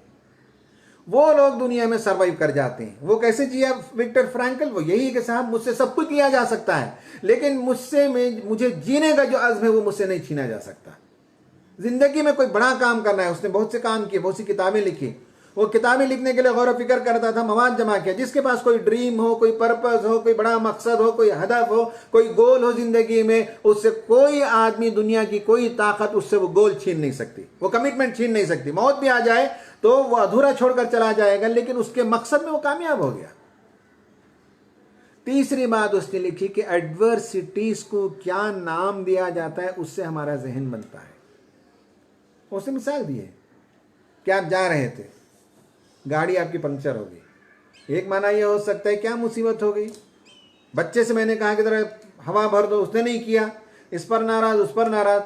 वो लोग दुनिया में सरवाइव कर जाते हैं। वो कैसे जिया विक्टर फ्रैंकल? वो यही कि साहब मुझसे सब कुछ किया जा सकता है, लेकिन मुझे जीने का जो अज़्म है वो मुझसे नहीं छीना जा सकता। जिंदगी में कोई बड़ा काम करना है, उसने बहुत से काम किए, बहुत सी किताबें लिखी। वो किताबें लिखने के लिए गौर व फिक्र करता था, मवाद जमा किया। जिसके पास कोई ड्रीम हो, कोई पर्पस हो, कोई बड़ा मकसद हो, कोई हदफ हो, कोई गोल हो जिंदगी में, उससे कोई आदमी, दुनिया की कोई ताकत उससे वो गोल छीन नहीं सकती, वो कमिटमेंट छीन नहीं सकती। मौत भी आ जाए तो वो अधूरा छोड़कर चला जाएगा, लेकिन उसके मकसद में वो कामयाब हो गया। तीसरी बात उसने लिखी कि एडवर्सिटीज को क्या नाम दिया जाता है, उससे हमारा जहन बनता है। उसने मिसाल दी है कि आप जा रहे थे, गाड़ी आपकी पंक्चर हो गई। एक माना यह हो सकता है क्या मुसीबत हो गई, बच्चे से मैंने कहा कि जरा हवा भर दो, उसने नहीं किया, इस पर नाराज उस पर नाराज।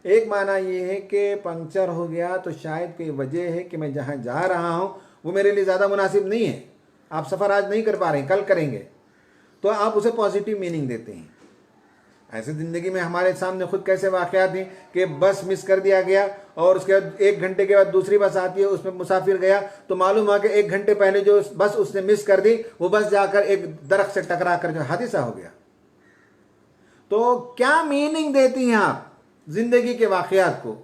एक माना यह है कि पंक्चर हो गया तो शायद कोई वजह है कि मैं जहाँ जा रहा हूँ वो मेरे लिए ज़्यादा मुनासिब नहीं है, आप सफ़र आज नहीं कर पा रहे हैं, कल करेंगे, तो आप उसे पॉजिटिव मीनिंग देते हैं। ऐसे ज़िंदगी में हमारे सामने खुद कैसे वाक़यात हैं कि बस मिस कर दिया गया और उसके बाद 1 घंटे के बाद दूसरी बस आती है, उसमें मुसाफिर गया तो मालूम हुआ कि 1 घंटे पहले जो बस उसने मिस कर दी वो बस जाकर एक दरख्त से टकरा कर जो हादसा हो गया। तो क्या मीनिंग देती हैं आप ज़िंदगी के वाक़यात को?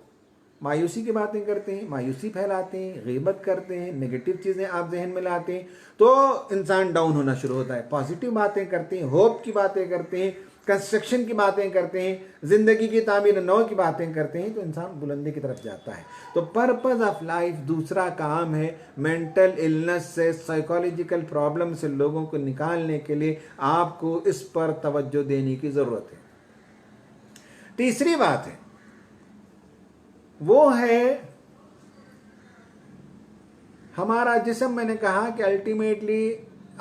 मायूसी की बातें करते हैं, मायूसी फैलाते हैं, ग़ीबत करते हैं, नेगेटिव चीज़ें आप जहन में लाते हैं तो इंसान डाउन होना शुरू होता है। पॉजिटिव बातें करते हैं, होप की बातें करते हैं, कंस्ट्रक्शन की बातें करते हैं, ज़िंदगी की तामीर नौ की बातें करते हैं तो इंसान बुलंदी की तरफ जाता है। तो पर्पज़ ऑफ लाइफ दूसरा काम है मेंटल इलनेस से, साइकोलॉजिकल प्रॉब्लम से लोगों को निकालने के लिए आपको इस पर तवज्जो देने की ज़रूरत है। तीसरी बात है वो है हमारा जिस्म। मैंने कहा कि अल्टीमेटली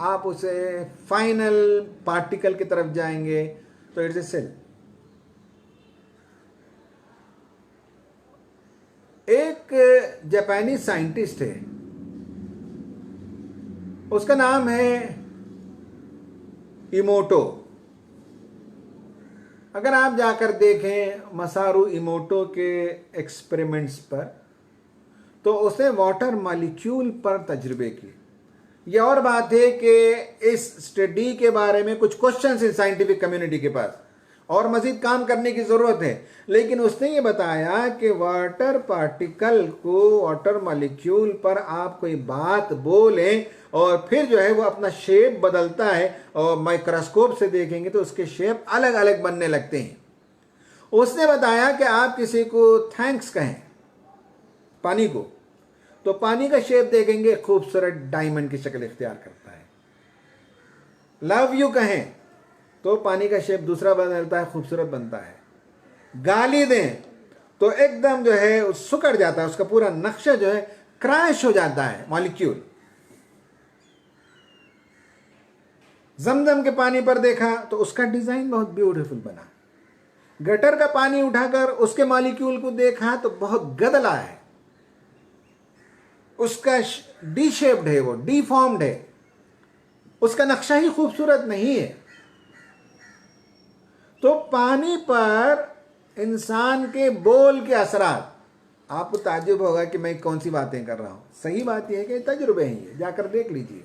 आप उसे फाइनल पार्टिकल की तरफ जाएंगे तो इट्स ए सेल। एक जापानी साइंटिस्ट है, उसका नाम है इमोटो। अगर आप जाकर देखें मसारू इमोटो के एक्सपेरिमेंट्स पर तो उसने वाटर मॉलिक्यूल पर तजुर्बे किए। यह और बात है कि इस स्टडी के बारे में कुछ क्वेश्चंस हैं साइंटिफिक कम्युनिटी के पास और मजीद काम करने की ज़रूरत है, लेकिन उसने ये बताया कि वाटर पार्टिकल को, वाटर मॉलिक्यूल पर आप कोई बात बोलें और फिर जो है वो अपना शेप बदलता है और माइक्रोस्कोप से देखेंगे तो उसके शेप अलग अलग बनने लगते हैं। उसने बताया कि आप किसी को थैंक्स कहें पानी को तो पानी का शेप देखेंगे खूबसूरत डायमंड की शक्ल इख्तियार करता है। लव यू कहें तो पानी का शेप दूसरा बदलता है, खूबसूरत बनता है। गाली दें तो एकदम जो है सुकड़ जाता है, उसका पूरा नक्शा जो है क्रैश हो जाता है मॉलिक्यूल। जमजम के पानी पर देखा तो उसका डिजाइन बहुत ब्यूटीफुल बना। गटर का पानी उठाकर उसके मॉलिक्यूल को देखा तो बहुत गदला है, उसका डी शेप्ड है, वो डीफॉर्म्ड है, उसका नक्शा ही खूबसूरत नहीं है। तो पानी पर इंसान के बोल के असरात, आपको ताज्जुब होगा कि मैं कौन सी बातें कर रहा हूं। सही बात यह है कि तजुर्बे हैं, ये जाकर देख लीजिए।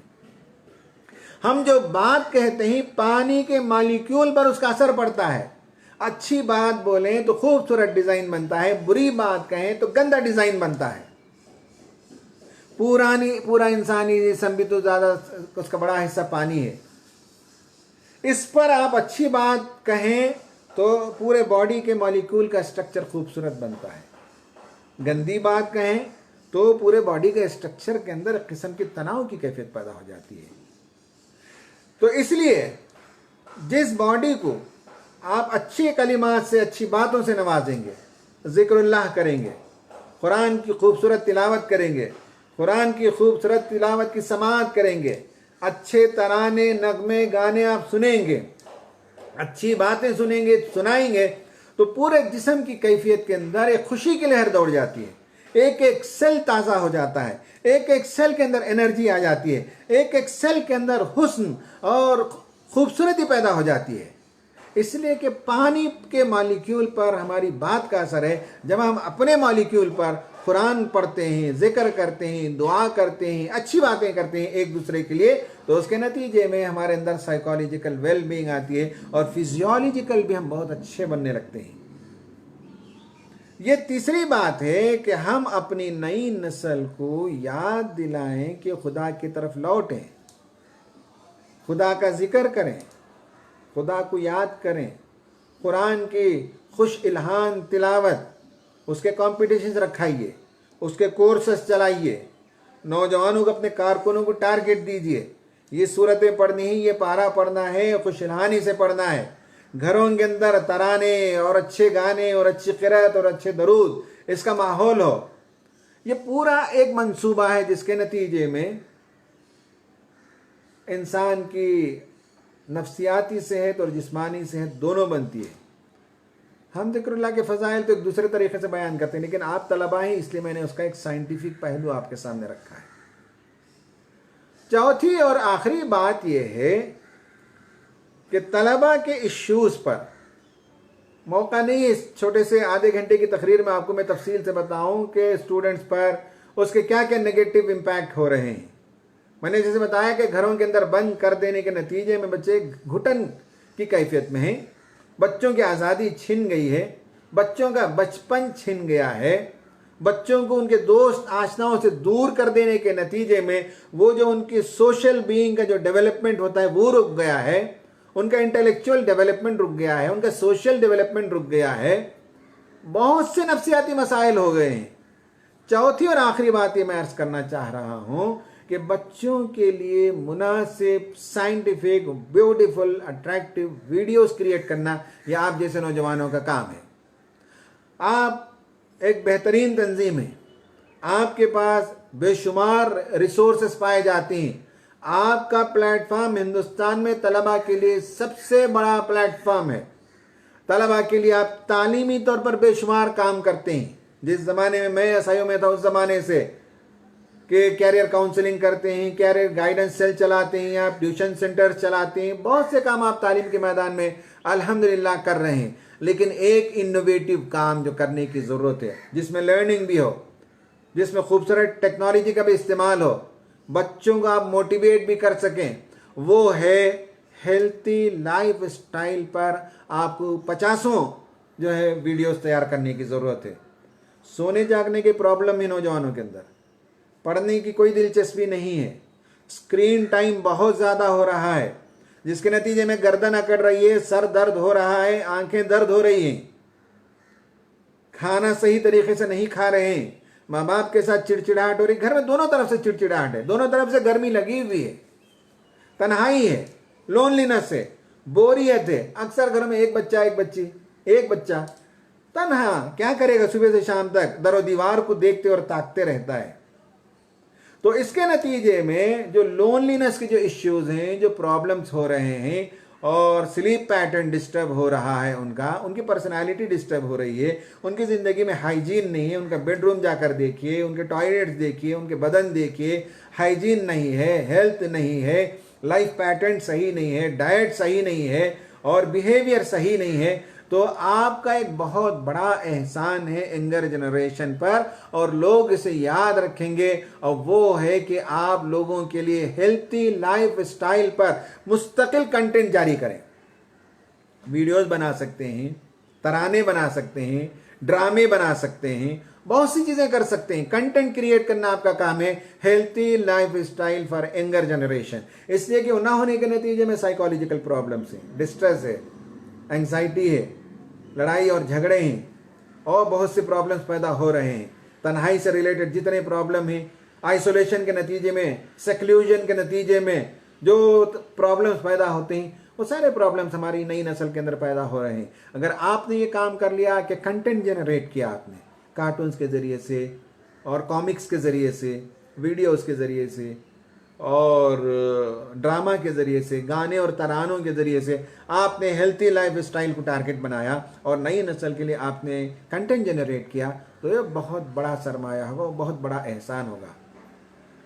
हम जो बात कहते हैं पानी के मॉलिक्यूल पर उसका असर पड़ता है। अच्छी बात बोलें तो खूबसूरत डिजाइन बनता है, बुरी बात कहें तो गंदा डिजाइन बनता है। पूरा इंसानी जिस्म भी तो ज़्यादा, उसका बड़ा हिस्सा पानी है। इस पर आप अच्छी बात कहें तो पूरे बॉडी के मॉलिक्यूल का स्ट्रक्चर खूबसूरत बनता है। गंदी बात कहें तो पूरे बॉडी के स्ट्रक्चर के अंदर एक किस्म की तनाव की कैफियत पैदा हो जाती है। तो इसलिए जिस बॉडी को आप अच्छी कलिमात से, अच्छी बातों से नवाजेंगे, ज़िक्रुल्लाह करेंगे, कुरान की खूबसूरत तिलावत करेंगे, कुरान की खूबसूरत तिलावत की समाअत करेंगे, अच्छे तराने, नगमे, गाने आप सुनेंगे, अच्छी बातें सुनेंगे, सुनाएंगे, तो पूरे जिस्म की कैफियत के अंदर एक खुशी की लहर दौड़ जाती है। एक एक सेल ताज़ा हो जाता है, एक एक सेल के अंदर एनर्जी आ जाती है, एक एक सेल के अंदर हुस्न और खूबसूरती पैदा हो जाती है। इसलिए कि पानी के मॉलिक्यूल पर हमारी बात का असर है। जब हम अपने मॉलिक्यूल पर कुरान पढ़ते हैं, जिक्र करते हैं, दुआ करते हैं, अच्छी बातें करते हैं एक दूसरे के लिए, तो उसके नतीजे में हमारे अंदर साइकोलॉजिकल वेल बीइंग आती है और फिजियोलॉजिकल भी हम बहुत अच्छे बनने लगते हैं। ये तीसरी बात है कि हम अपनी नई नस्ल को याद दिलाएं कि खुदा की तरफ लौटें, खुदा का जिक्र करें, खुदा को याद करें, कुरान की खुश इल्हान तिलावत, उसके कॉम्पिटिशन्स रखाइए, उसके कोर्सेस चलाइए, नौजवानों को अपने कारकुनों को टारगेट दीजिए, ये सूरतें पढ़नी है, ये पारा पढ़ना है, खुश इल्हानी से पढ़ना है। घरों के अंदर तराने और अच्छे गाने और अच्छी क़िरात और अच्छे दरूद, इसका माहौल हो। ये पूरा एक मंसूबा है जिसके नतीजे में इंसान की नफ्सियाती सेहत और जिस्मानी सेहत दोनों बनती है। हम ज़िक्रुल्लाह के फ़ज़ाइल तो एक दूसरे तरीके से बयान करते हैं, लेकिन आप तलबा हैं इसलिए मैंने उसका एक साइंटिफिक पहलू आपके सामने रखा है। चौथी और आखिरी बात यह है कि तलबा के इश्यूज़ पर मौका नहीं है इस छोटे से आधे घंटे की तकरीर में आपको मैं तफसील से बताऊं कि स्टूडेंट्स पर उसके क्या क्या नेगेटिव इम्पैक्ट हो रहे हैं। मैंने जैसे बताया कि घरों के अंदर बंद कर देने के नतीजे में बच्चे घुटन की कैफियत में हैं, बच्चों की आज़ादी छिन गई है, बच्चों का बचपन छिन गया है, बच्चों को उनके दोस्त आशनाओं से दूर कर देने के नतीजे में वो जो उनकी सोशल बीइंग का जो डेवलपमेंट होता है वो रुक गया है, उनका इंटेलेक्चुअल डेवलपमेंट रुक गया है, उनका सोशल डेवलपमेंट रुक गया है, बहुत से नफ्सियाती मसाइल हो गए हैं। चौथी और आखिरी बात ये मैं अर्ज करना चाह रहा हूं कि बच्चों के लिए मुनासिब scientific beautiful attractive videos create करना यह आप जैसे नौजवानों का काम है। आप एक बेहतरीन तंजीम है, आपके पास बेशुमार रिसोर्सेस पाए जाते हैं, आपका प्लेटफॉर्म हिंदुस्तान में तलबा के लिए सबसे बड़ा प्लेटफॉर्म है। तलबा के लिए आप तालीमी तौर पर बेशुमार काम करते हैं। जिस ज़माने में मैं एसआईओ में था उस ज़माने से कि कैरियर काउंसलिंग करते हैं, कैरियर गाइडेंस सेल चलाते हैं, आप ट्यूशन सेंटर चलाते हैं, बहुत से काम आप तालीम के मैदान में अल्हम्दुलिल्लाह कर रहे हैं। लेकिन एक इनोवेटिव काम जो करने की ज़रूरत है, जिसमें लर्निंग भी हो, जिसमें खूबसूरत टेक्नोलॉजी का भी इस्तेमाल हो, बच्चों को आप मोटिवेट भी कर सकें, वो है हेल्थी लाइफ स्टाइल पर आपको 50 जो है वीडियोस तैयार करने की ज़रूरत है। सोने जागने की प्रॉब्लम है नौजवानों के अंदर, पढ़ने की कोई दिलचस्पी नहीं है, स्क्रीन टाइम बहुत ज़्यादा हो रहा है, जिसके नतीजे में गर्दन अकड़ रही है, सर दर्द हो रहा है, आंखें दर्द हो रही हैं, खाना सही तरीके से नहीं खा रहे हैं, माँ बाप के साथ चिड़चिड़ाहट हो रही, घर में दोनों तरफ से चिड़चिड़ाहट है, दोनों तरफ से गर्मी लगी हुई है, तन्हाई है, लोनलीनेस है, बोरियत है। अक्सर घर में एक बच्चा एक बच्ची, एक बच्चा तन्हा क्या करेगा, सुबह से शाम तक दरो दीवार को देखते और ताकते रहता है। तो इसके नतीजे में जो लोनलीनेस के जो इश्यूज हैं, जो प्रॉब्लम्स हो रहे हैं, और स्लीप पैटर्न डिस्टर्ब हो रहा है, उनकी पर्सनालिटी डिस्टर्ब हो रही है, उनकी ज़िंदगी में हाइजीन नहीं है, उनका बेडरूम जाकर देखिए, उनके टॉयलेट्स देखिए, उनके बदन देखिए, हाइजीन नहीं है, हेल्थ नहीं है, लाइफ पैटर्न सही नहीं है, डाइट सही नहीं है और बिहेवियर सही नहीं है। तो आपका एक बहुत बड़ा एहसान है यंगर जनरेशन पर, और लोग इसे याद रखेंगे, और वो है कि आप लोगों के लिए हेल्थी लाइफ स्टाइल पर मुस्तकिल कंटेंट जारी करें। वीडियोस बना सकते हैं, तराने बना सकते हैं, ड्रामे बना सकते हैं, बहुत सी चीज़ें कर सकते हैं। कंटेंट क्रिएट करना आपका काम है, healthy life style for younger generation. इसलिए कि ना होने के नतीजे में साइकोलॉजिकल प्रॉब्लम्स हैं, डिस्ट्रेस है, एंग्जाइटी है, लड़ाई और झगड़े हैं, और बहुत से प्रॉब्लम्स पैदा हो रहे हैं। तन्हाई से रिलेटेड जितने प्रॉब्लम हैं, आइसोलेशन के नतीजे में, सेक्लूजन के नतीजे में जो प्रॉब्लम्स पैदा होते हैं, वो सारे प्रॉब्लम्स हमारी नई नस्ल के अंदर पैदा हो रहे हैं। अगर आपने ये काम कर लिया कि कंटेंट जनरेट किया आपने कार्टून्स के ज़रिए से और कॉमिक्स के ज़रिए से, वीडियोस के ज़रिए से और ड्रामा के ज़रिए से, गाने और तरानों के ज़रिए से आपने हेल्थी लाइफ स्टाइल को टारगेट बनाया और नई नस्ल के लिए आपने कंटेंट जनरेट किया, तो ये बहुत बड़ा सरमाया होगा, बहुत बड़ा एहसान होगा।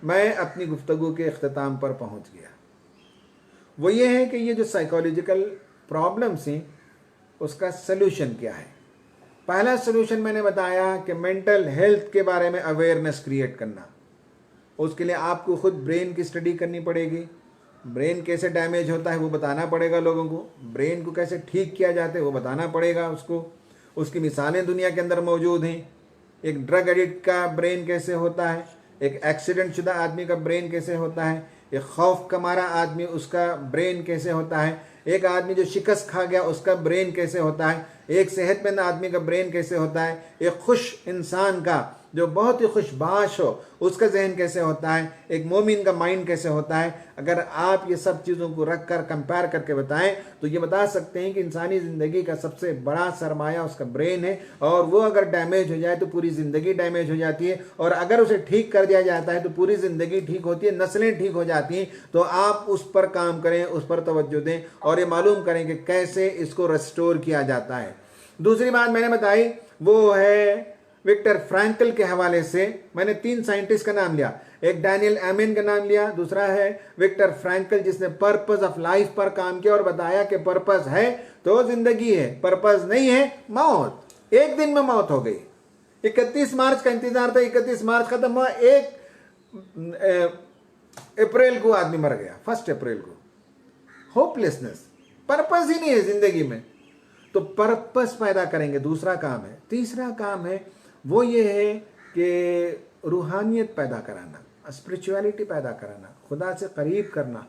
मैं अपनी गुफ्तगू के अख्ताम पर पहुंच गया। वो ये है कि ये जो साइकोलॉजिकल प्रॉब्लम्स हैं उसका सलूशन क्या है। पहला सलूशन मैंने बताया कि मेंटल हेल्थ के बारे में अवेयरनेस क्रिएट करना। उसके लिए आपको खुद ब्रेन की स्टडी करनी पड़ेगी, ब्रेन कैसे डैमेज होता है वो बताना पड़ेगा लोगों को, ब्रेन को कैसे ठीक किया जाता है वो बताना पड़ेगा उसको, उसकी मिसालें दुनिया के अंदर मौजूद हैं। एक ड्रग एडिक्ट का ब्रेन कैसे होता है, एक एक्सीडेंट शुदा आदमी का ब्रेन कैसे होता है, एक खौफ का मारा आदमी उसका ब्रेन कैसे होता है, एक आदमी जो शिकस्त खा गया उसका ब्रेन कैसे होता है, एक सेहतमंद आदमी का ब्रेन कैसे होता है, एक खुश इंसान का जो बहुत ही खुशबाश हो उसका जहन कैसे होता है, एक मोमिन का माइंड कैसे होता है। अगर आप ये सब चीज़ों को रख कर कंपेयर करके बताएं तो ये बता सकते हैं कि इंसानी ज़िंदगी का सबसे बड़ा सरमाया उसका ब्रेन है, और वो अगर डैमेज हो जाए तो पूरी ज़िंदगी डैमेज हो जाती है, और अगर उसे ठीक कर दिया जाता है तो पूरी ज़िंदगी ठीक होती है, नस्लें ठीक हो जाती हैं। तो आप उस पर काम करें, उस पर तवज्जो दें और ये मालूम करें कि कैसे इसको रेस्टोर किया जाता है। दूसरी बात मैंने बताई वो है विक्टर फ्रैंकल के हवाले से। मैंने 3 साइंटिस्ट का नाम लिया, एक डैनियल एमिन का नाम लिया, दूसरा है विक्टर फ्रैंकल जिसने पर्पस ऑफ लाइफ पर काम किया और बताया कि पर्पस है तो जिंदगी है, पर्पस नहीं है मौत। एक दिन में मौत हो गई। 31 मार्च का इंतजार था, 31 मार्च खत्म हुआ, 1 अप्रैल को आदमी मर गया, 1 अप्रैल को। होपलेसनेस, पर्पस ही नहीं है जिंदगी में। तो पर्पस पैदा करेंगे, दूसरा काम है। तीसरा काम है वो ये है कि रूहानियत पैदा कराना, स्पिरिचुअलिटी पैदा कराना, खुदा से करीब करना।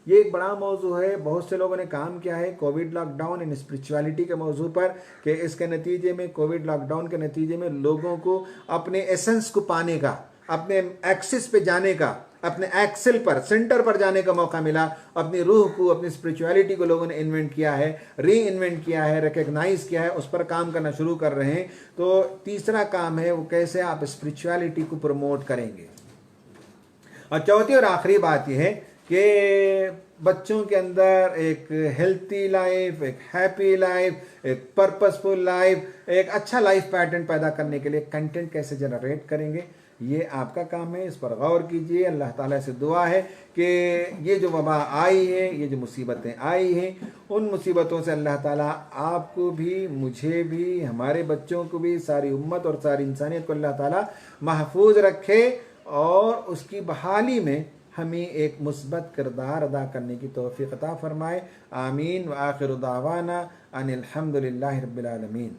ये एक बड़ा मौजू है। बहुत से लोगों ने काम किया है कोविड लॉकडाउन इन स्पिरिचुअलिटी के मौजू पर, कि इसके नतीजे में, कोविड लॉकडाउन के नतीजे में लोगों को अपने एसेंस को पाने का, अपने एक्सिस पे जाने का, अपने एक्सेल पर, सेंटर पर जाने का मौका मिला। अपनी रूह को, अपनी स्पिरिचुअलिटी को लोगों ने इन्वेंट किया है, री इन्वेंट किया है, रिकग्नाइज किया है, उस पर काम करना शुरू कर रहे हैं। तो तीसरा काम है वो कैसे आप स्पिरिचुअलिटी को प्रमोट करेंगे। और चौथी और आखिरी बात यह है कि बच्चों के अंदर एक हेल्थी लाइफ, एक हैप्पी लाइफ, एक पर्पसफुल लाइफ, एक अच्छा लाइफ पैटर्न पैदा करने के लिए कंटेंट कैसे जनरेट करेंगे, ये आपका काम है। इस पर गौर कीजिए। अल्लाह ताला से दुआ है कि ये जो वबा आई है, ये जो मुसीबतें आई हैं, उन मुसीबतों से अल्लाह ताला आपको भी, मुझे भी, हमारे बच्चों को भी, सारी उम्मत और सारी इंसानियत को अल्लाह ताला महफूज रखे और उसकी बहाली में हमें एक मुस्बत किरदार अदा करने की तौफीक अता फरमाए। आमीन व आखिर दावाना अनिल हम्दुलिल्लाहि रब्बिल आलमीन।